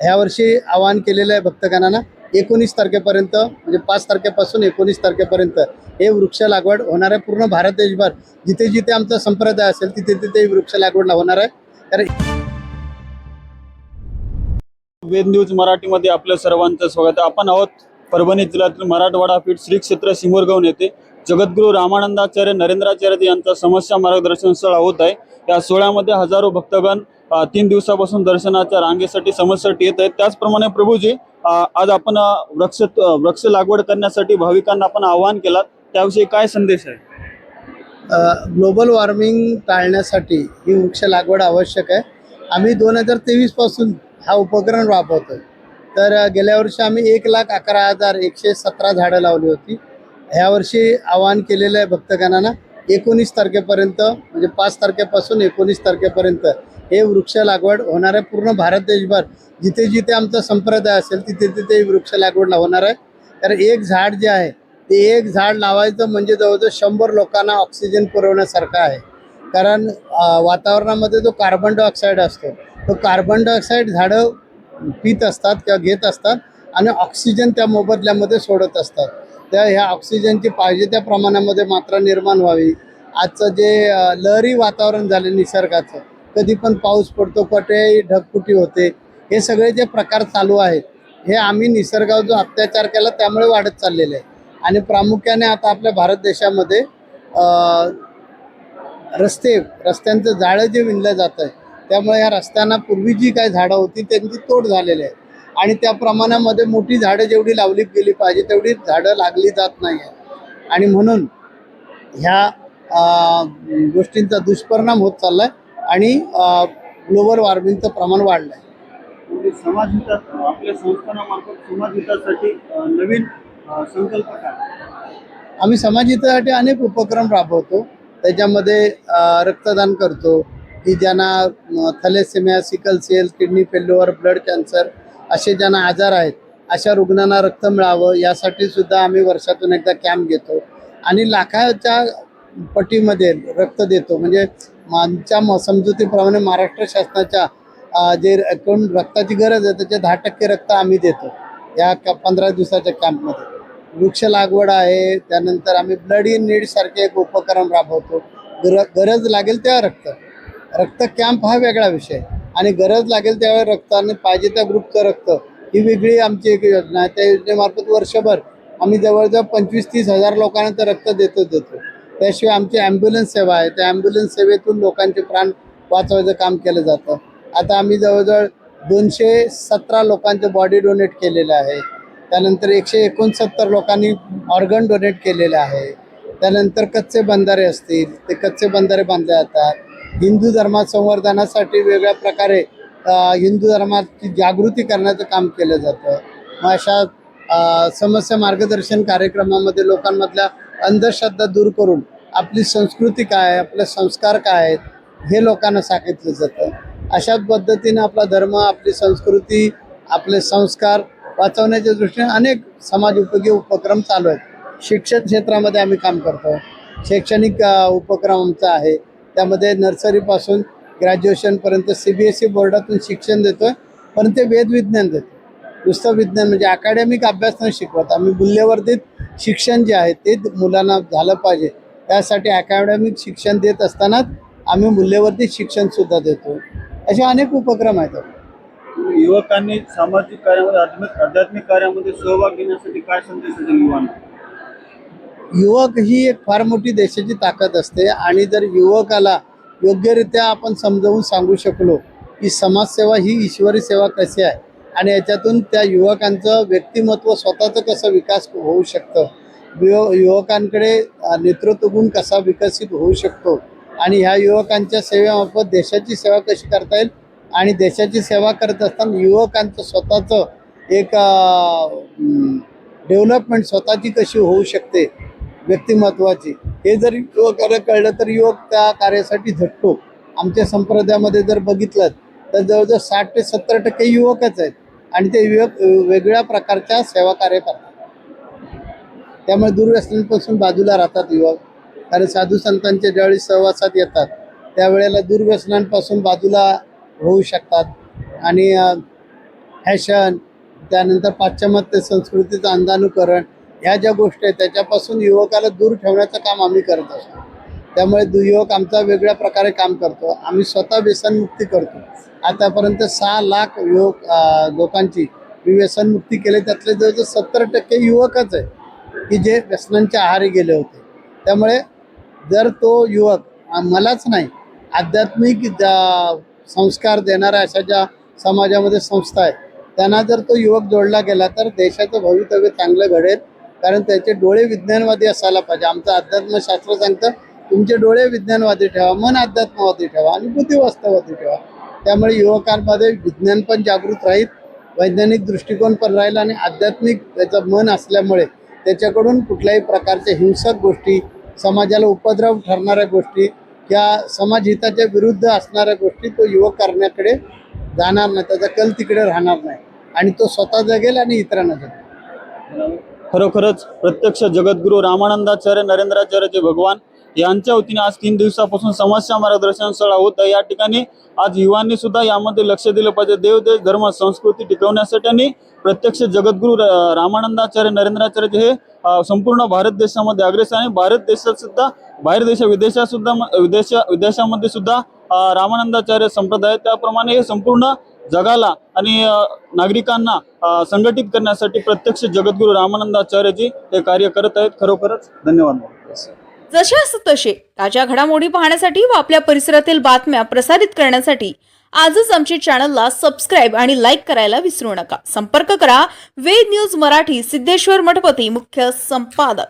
ह्यावर्षी आवाहन केलेलं आहे भक्तगणांना 19 तारखेपर्यंत, म्हणजे 5 तारखेपासून 19 तारखेपर्यंत हे वृक्ष लागवड होणार आहे. पूर्ण भारत देशभर जिथे जिथे आमचा संप्रदाय असेल तिथे तिथे वृक्ष लागवड होणार आहे. तर वेद न्यूज मराठीमध्ये आपल्या सर्वांचं स्वागत आहे. आपण आहोत परभणी जिल्ह्यातील मराठवाडा पीठ श्री क्षेत्र सिंगोरगाव येथे जगद्गुरू रामानंदाचार्य नरेंद्राचार्य यांचा समस्या मार्गदर्शन सोहळा होत आहे. या सोहळ्यामध्ये हजारो भक्तगण 3 दिवसापासून दर्शनाच्या रांगेसाठी समस्यासाठी येत आहेत. त्याचप्रमाणे प्रभूजी, आज आपण वृक्ष लागवड करण्यासाठी भाविकांना आपण आवाहन केलं, त्याविषयी काय संदेश आहे? ग्लोबल वॉर्मिंग टाळण्यासाठी ही वृक्ष लागवड आवश्यक आहे. आम्ही 2023 पासून हा उपक्रम राबवतो. तर गेल्या वर्षी आम्ही 1,11,117 झाडं लावली होती. ह्यावर्षी आवाहन केलेलं आहे भक्तगणांना 19 तारखेपर्यंत, म्हणजे 5 तारखेपासून 19 तारखेपर्यंत हे वृक्ष लागवड होणार आहे. पूर्ण भारत देशभर जिथे जिथे आमचा संप्रदाय असेल तिथे तिथे वृक्ष लागवड होणार आहे. तर एक झाड जे आहे ते एक झाड लावायचं म्हणजे जवळजवळ 100 लोकांना ऑक्सिजन पुरवण्यासारखं आहे. कारण वातावरणामध्ये जो कार्बन डायऑक्साईड असतो, तो कार्बन डायऑक्साईड झाडं पित असतात किंवा घेत असतात आणि ऑक्सिजन त्या मोबदल्यामध्ये सोडत असतात. त्या ह्या ऑक्सिजनची पाहिजे त्या प्रमाणामध्ये मात्रा निर्माण व्हावी. आजचं जे लहरी वातावरण झाले निसर्गाचं, कधी पण पाऊस पडतो, कुठेही ढगफुटी होते, हे सगळे जे प्रकार चालू आहेत हे आम्ही निसर्गावर जो अत्याचार केला त्यामुळे वाढत चाललेले आहे. आणि प्रामुख्याने आता आपल्या भारत देशामध्ये रस्त्यांचं जाळं जे विणलं जातं आहे, त्यामुळे या रस्त्यांना पूर्वी जी काही झाडं होती त्यांची तोड झालेली आहे. आणि त्या प्रमाणामध्ये मोठी झाडं जेवढी लावली गेली पाहिजे तेवढी झाडं लागली जात नाही आहे. आणि म्हणून ह्या गोष्टींचा दुष्परिणाम होत चालला आहे आणि ग्लोबल वॉर्मिंगचं प्रमाण वाढलं आहे. समाजहितात आपल्या संस्थानामार्फत समाजहितासाठी नवीन संकल्प काय? आम्ही समाजहितासाठी अनेक उपक्रम राबवतो. त्याच्यामध्ये रक्तदान करतो की ज्यांना thalassemia, sickle cell, kidney failure, blood cancer असे ज्यांना आजार आहेत अशा रुग्णांना रक्त मिळावं यासाठी सुद्धा आम्ही वर्षातून एकदा कॅम्प घेतो आणि लाखाच्या पटीमध्ये रक्त देतो. म्हणजे आमच्या समजुतीप्रमाणे महाराष्ट्र शासनाच्या जे एकूण रक्ताची गरज आहे त्याचे 10% रक्त आम्ही देतो या 15 दिवसाच्या कॅम्पमध्ये. वृक्ष लागवड आहे, त्यानंतर आम्ही ब्लड इन नीड सारखे एक उपक्रम राबवतो. गरज लागेल तेव्हा रक्त कॅम्प हा वेगळा विषय आणि गरज लागेल त्यावेळेस रक्त आणि पाहिजे त्या ग्रुपचं रक्त ही वेगळी आमची एक योजना आहे. त्या योजनेमार्फत वर्षभर आम्ही जवळजवळ 25-30 हजार लोकांना तर रक्त देतो. त्याशिवाय आमची ॲम्ब्युलन्स सेवा आहे, त्या ॲम्ब्युलन्स सेवेतून लोकांचे प्राण वाचवायचं काम केलं जातं. आता आम्ही जवळजवळ 217 लोकांचे बॉडी डोनेट केलेलं आहे. त्यानंतर 169 लोकांनी ऑर्गन डोनेट केलेलं आहे. त्यानंतर कच्चे बंधारे असतील ते कच्चे बंधारे बांधले जातात. हिंदू धर्मात संवर्धनासाठी वेगळ्या प्रकारे हिंदू धर्माची जागृती करण्याचं काम केलं जातं. मग अशा समस्या मार्गदर्शन कार्यक्रमामध्ये लोकांमधल्या अंधश्रद्धा दूर करून आपली संस्कृती काय आहे, आपले संस्कार काय आहेत हे लोकांना सांगितलं जातं. अशाच पद्धतीनं आपला धर्म, आपली संस्कृती, आपले संस्कार वाचवण्याच्या दृष्टीने अनेक समाज उपयोगी उपक्रम चालू आहेत. शिक्षण क्षेत्रामध्ये आम्ही काम करतो. शैक्षणिक उपक्रम आमचा आहे, त्यामध्ये नर्सरीपासून ग्रॅज्युएशनपर्यंत CBSE बोर्डातून शिक्षण देतो आहे. पण ते वेदविज्ञान देतो, नुसतं विज्ञान म्हणजे अकॅडमिक अभ्यास नाही शिकवत. आम्ही मूल्यवर्धित शिक्षण जे आहे ते मुलांना झालं पाहिजे, त्यासाठी अकॅडमिक शिक्षण देत असतानाच आम्ही मूल्यवर्धित शिक्षणसुद्धा देतो. असे अनेक उपक्रम आहेत. युवकांनी सामाजिक कार्यामध्ये, आध्यात्मिक कार्यामध्ये सहभाग घेण्यासाठी काय संदेश देईल युवांना? युवक ही एक फार मोठी देशाची ताकद असते आणि जर युवकाला योग्यरित्या आपण समजावून सांगू शकलो की समाजसेवा ही ईश्वरी सेवा कशी आहे आणि याच्यातून त्या युवकांचं व्यक्तिमत्व स्वतःचं कसं विकास होऊ शकतं, युवकांकडे नेतृत्व गुण कसा विकसित होऊ शकतो आणि ह्या युवकांच्या सेवेमार्फत देशाची सेवा कशी करता येईल आणि देशाची सेवा करत असताना युवकांचं स्वतःचं एक डेव्हलपमेंट स्वतःची कशी होऊ शकते व्यक्तिमत्वाची, हे जर युवकाला कळलं तर युवक त्या कार्यासाठी झटतो. आमच्या संप्रदायामध्ये जर बघितलं तर जवळजवळ 60 ते 70% युवकच आहेत आणि ते युवक वेगवेगळ्या प्रकारच्या सेवा कार्य करतात. त्यामुळे दुर्व्यसनांपासून बाजूला राहतात युवक. कारण साधू संतांच्या ज्यावेळी सहवासात येतात त्यावेळेला दुर्व्यसनांपासून बाजूला होऊ शकतात आणि फॅशन, त्यानंतर पाश्चिमात्य संस्कृतीचं अंधानुकरण, ह्या ज्या गोष्टी आहेत त्याच्यापासून युवकाला दूर ठेवण्याचं काम आम्ही करत असतो. त्यामुळे युवक आमचा वेगळ्या प्रकारे काम करतो. आम्ही स्वतः व्यसनमुक्ती करतो. आतापर्यंत 6 लाख लोकांची मी व्यसनमुक्ती केली. त्यातले जवळजवळ 70% युवकच आहे की जे व्यसनांच्या आहारी गेले होते. त्यामुळे जर तो युवक मलाच नाही, आध्यात्मिक संस्कार देणाऱ्या अशा ज्या समाजामध्ये संस्था आहेत त्यांना जर तो युवक जोडला गेला तर देशाचं भवितव्य चांगलं घडेल. कारण त्याचे डोळे विज्ञानवादी असायला पाहिजे. आमचं अध्यात्मशास्त्र सांगतं तुमचे डोळे विज्ञानवादी ठेवा, मन अध्यात्मवादी ठेवा आणि बुद्धी वास्तववादी ठेवा. त्यामुळे युवकांमध्ये विज्ञान पण जागृत राहील, वैज्ञानिक दृष्टिकोन पण राहील आणि आध्यात्मिक त्याचं मन असल्यामुळे त्याच्याकडून कुठल्याही प्रकारच्या हिंसक गोष्टी, समाजाला उपद्रव ठरणाऱ्या गोष्टी किंवा समाजहिताच्या विरुद्ध असणाऱ्या गोष्टी तो युवक करण्याकडे जाणार नाही, त्याचा कल तिकडे राहणार नाही आणि तो स्वतः जगेल आणि इतरांना जगेल. खरोखरच प्रत्यक्ष जगद्गुरू रामानंदाचार्य नरेंद्राचार्यचे भगवान यांच्या वतीने आज 3 दिवसापासून समस्या मार्गदर्शन स्थळ होत आहे. या ठिकाणी आज युवांनी सुद्धा यामध्ये लक्ष दिलं पाहिजे. देव देश धर्म संस्कृती टिकवण्यासाठी आणि प्रत्यक्ष जगद्गुरू रामानंदाचार्य नरेंद्राचार्य हे संपूर्ण भारत देशामध्ये अग्रेसर आणि भारत देशात सुद्धा बाहेर विदेशामध्ये सुद्धा रामानंदाचार्य संप्रदाय, त्याप्रमाणे हे संपूर्ण जगाला आणि नागरिकांना संघटित करण्यासाठी प्रत्यक्ष जगद्गुरू रामानंदाचार्यजी हे कार्य करत आहेत. खरोखरच धन्यवाद. जशास तसे ताज्या घडामोडी पाहण्यासाठी व आपल्या परिसरातील बातम्या प्रसारित करण्यासाठी आजच आमच्या चॅनलला सबस्क्राईब आणि लाईक करायला विसरू नका. संपर्क करा वेद न्यूज मराठी, सिद्धेश्वर मठपती, मुख्य संपादक.